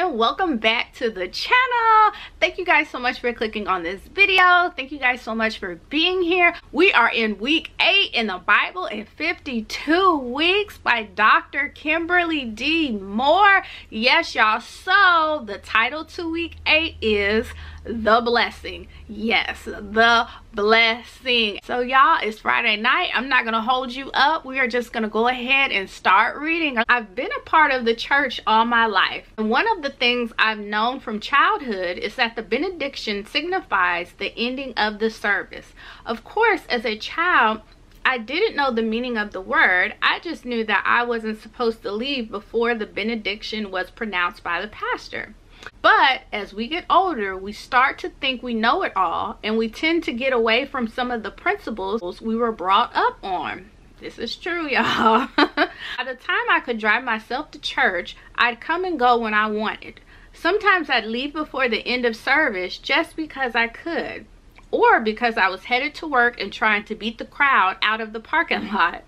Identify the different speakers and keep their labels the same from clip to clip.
Speaker 1: and welcome back to the channel. Thank you guys so much for clicking on this video. Thank you guys so much for being here. We are in week 8 in the Bible in 52 weeks by Dr. Kimberly D. Moore. Yes, y'all. So the title to week 8 is The Blessing. Yes, the blessing. So y'all, it's Friday night. I'm not gonna hold you up. We are just gonna go ahead and start reading. I've been a part of the church all my life, and one of the things I've known from childhood is that the benediction signifies the ending of the service. Of course, as a child, I didn't know the meaning of the word. I just knew that I wasn't supposed to leave before the benediction was pronounced by the pastor. But as we get older, we start to think we know it all, and we tend to get away from some of the principles we were brought up on. This is true, y'all. By the time I could drive myself to church, I'd come and go when I wanted. Sometimes I'd leave before the end of service just because I could, or because I was headed to work and trying to beat the crowd out of the parking lot.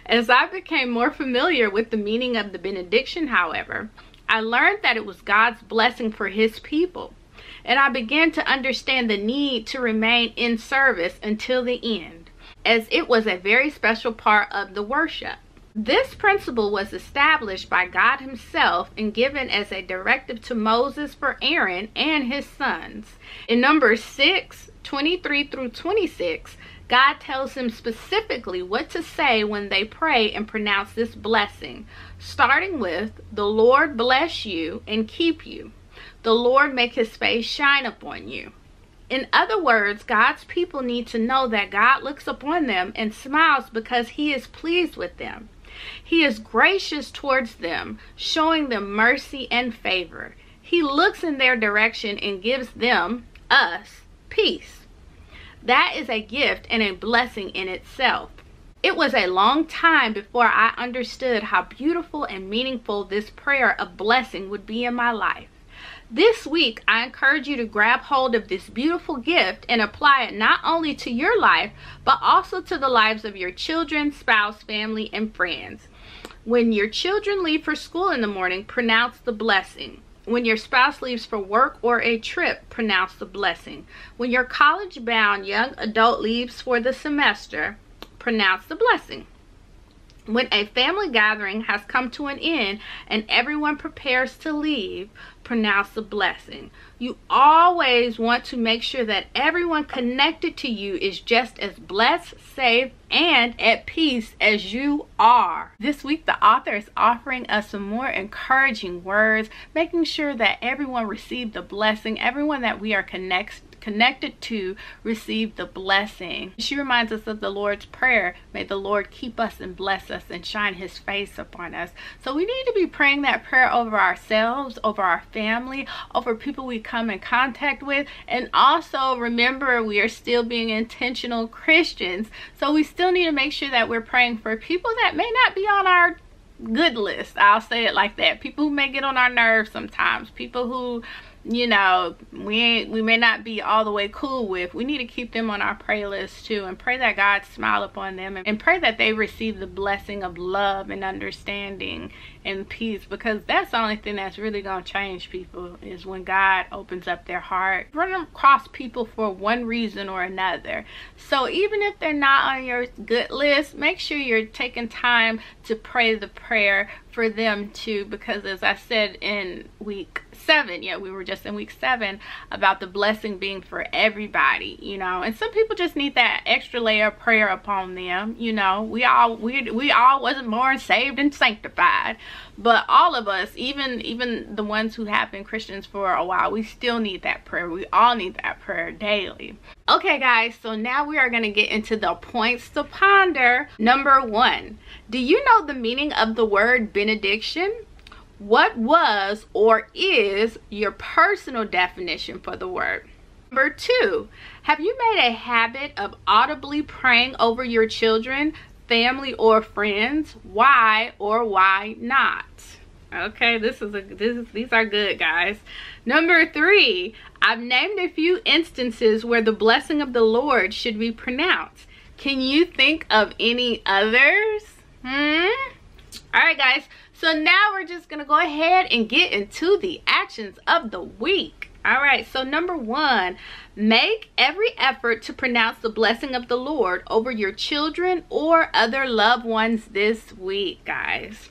Speaker 1: As I became more familiar with the meaning of the benediction, however, I learned that it was God's blessing for his people, and I began to understand the need to remain in service until the end, as it was a very special part of the worship. This principle was established by God himself and given as a directive to Moses for Aaron and his sons. In Numbers 6:23 through 26, God tells them specifically what to say when they pray and pronounce this blessing, starting with, "The Lord bless you and keep you. The Lord make his face shine upon you." In other words, God's people need to know that God looks upon them and smiles because he is pleased with them. He is gracious towards them, showing them mercy and favor. He looks in their direction and gives them, us, peace. That is a gift and a blessing in itself. It was a long time before I understood how beautiful and meaningful this prayer of blessing would be in my life. This week, I encourage you to grab hold of this beautiful gift and apply it not only to your life, but also to the lives of your children, spouse, family, and friends. When your children leave for school in the morning, pronounce the blessing. When your spouse leaves for work or a trip, pronounce the blessing. When your college-bound young adult leaves for the semester, pronounce the blessing. When a family gathering has come to an end and everyone prepares to leave, pronounce the blessing. You always want to make sure that everyone connected to you is just as blessed, safe, and at peace as you are. This week, the author is offering us some more encouraging words, making sure that everyone received the blessing, everyone that we are connected to receive the blessing. She reminds us of the Lord's Prayer. May the Lord keep us and bless us and shine his face upon us. So we need to be praying that prayer over ourselves, over our family, over people we come in contact with, and also remember we are still being intentional Christians, so we still need to make sure that we're praying for people that may not be on our good list. I'll say it like that. People who may get on our nerves sometimes, people who, you know, we may not be all the way cool with. We need to keep them on our prayer list too, and pray that God smile upon them, and pray that they receive the blessing of love and understanding and peace, because that's the only thing that's really going to change people, is when God opens up their heart. Run across people for one reason or another, so even if they're not on your good list, make sure you're taking time to pray the prayer for them too, because as I said in week 7, yeah, we were just in week 7, about the blessing being for everybody, you know, and some people just need that extra layer of prayer upon them. You know, we all wasn't born saved and sanctified, but all of us, even the ones who have been Christians for a while, we still need that prayer. We all need that prayer daily. Okay guys, so now we are going to get into the points to ponder. Number 1, do you know the meaning of the word benediction? What was or is your personal definition for the word? Number 2, have you made a habit of audibly praying over your children, family, or friends? Why or why not? Okay, these are good, guys. Number 3, I've named a few instances where the blessing of the Lord should be pronounced. Can you think of any others? All right, guys. So now we're just going to go ahead and get into the actions of the week. All right, so number 1, make every effort to pronounce the blessing of the Lord over your children or other loved ones this week, guys.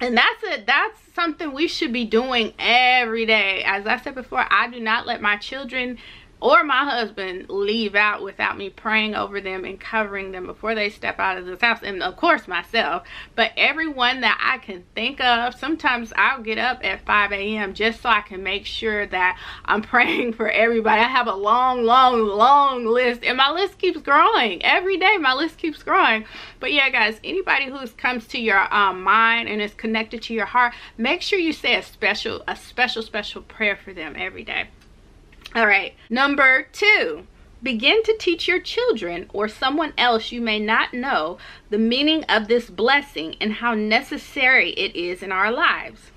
Speaker 1: And that's something we should be doing every day. As I said before, I do not let my children or my husband leave out without me praying over them and covering them before they step out of this house, and of course myself. But everyone that I can think of, sometimes I'll get up at 5 a.m. just so I can make sure that I'm praying for everybody. I have a long list, and my list keeps growing every day. My list keeps growing. But yeah, guys, anybody who comes to your mind and is connected to your heart, make sure you say a special prayer for them every day. All right, number 2, begin to teach your children or someone else you may not know the meaning of this blessing and how necessary it is in our lives.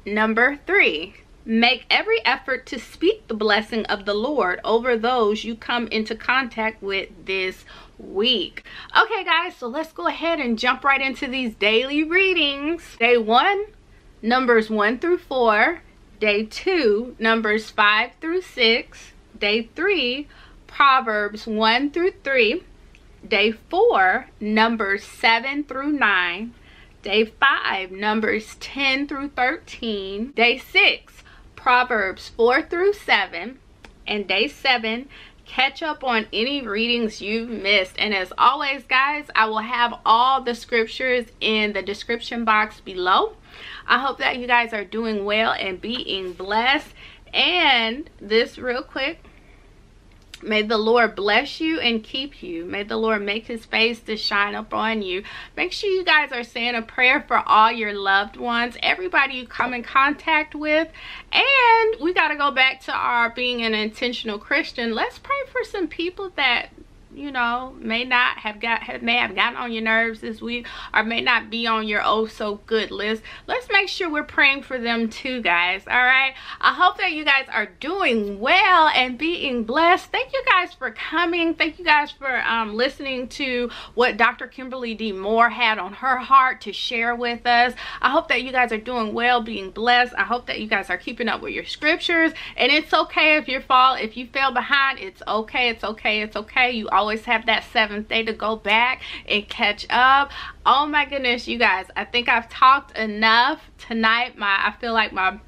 Speaker 1: Number 3, make every effort to speak the blessing of the Lord over those you come into contact with this week. Okay, guys, so let's go ahead and jump right into these daily readings. Day 1, Numbers 1 through 4. Day 2, Numbers 5 through 6. Day 3, Proverbs 1 through 3. Day 4, Numbers 7 through 9. Day 5, Numbers 10 through 13. Day 6, Proverbs 4 through 7. And day 7, catch up on any readings you've missed. And as always, guys, I will have all the scriptures in the description box below. I hope that you guys are doing well and being blessed. And this real quick, may the Lord bless you and keep you. May the Lord make his face to shine upon you. Make sure you guys are saying a prayer for all your loved ones, everybody you come in contact with. And we got to go back to our being an intentional Christian. Let's pray for some people that, you know, may have gotten on your nerves this week, or may not be on your oh so good list. Let's make sure we're praying for them too, guys. All right, I hope that you guys are doing well and being blessed. Thank you guys for coming. Thank you guys for listening to what Dr. Kimberly D. Moore had on her heart to share with us. I hope that you guys are doing well, being blessed. I hope that you guys are keeping up with your scriptures. And it's okay if you fell behind. It's okay. It's okay. It's okay. You always have that 7th day to go back and catch up. Oh my goodness, you guys, I think I've talked enough tonight. I feel like my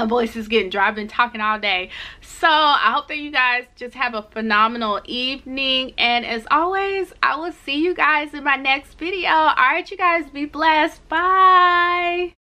Speaker 1: voice is getting dry. I've been talking all day. So I hope that you guys just have a phenomenal evening, and as always, I will see you guys in my next video. All right, you guys, be blessed. Bye.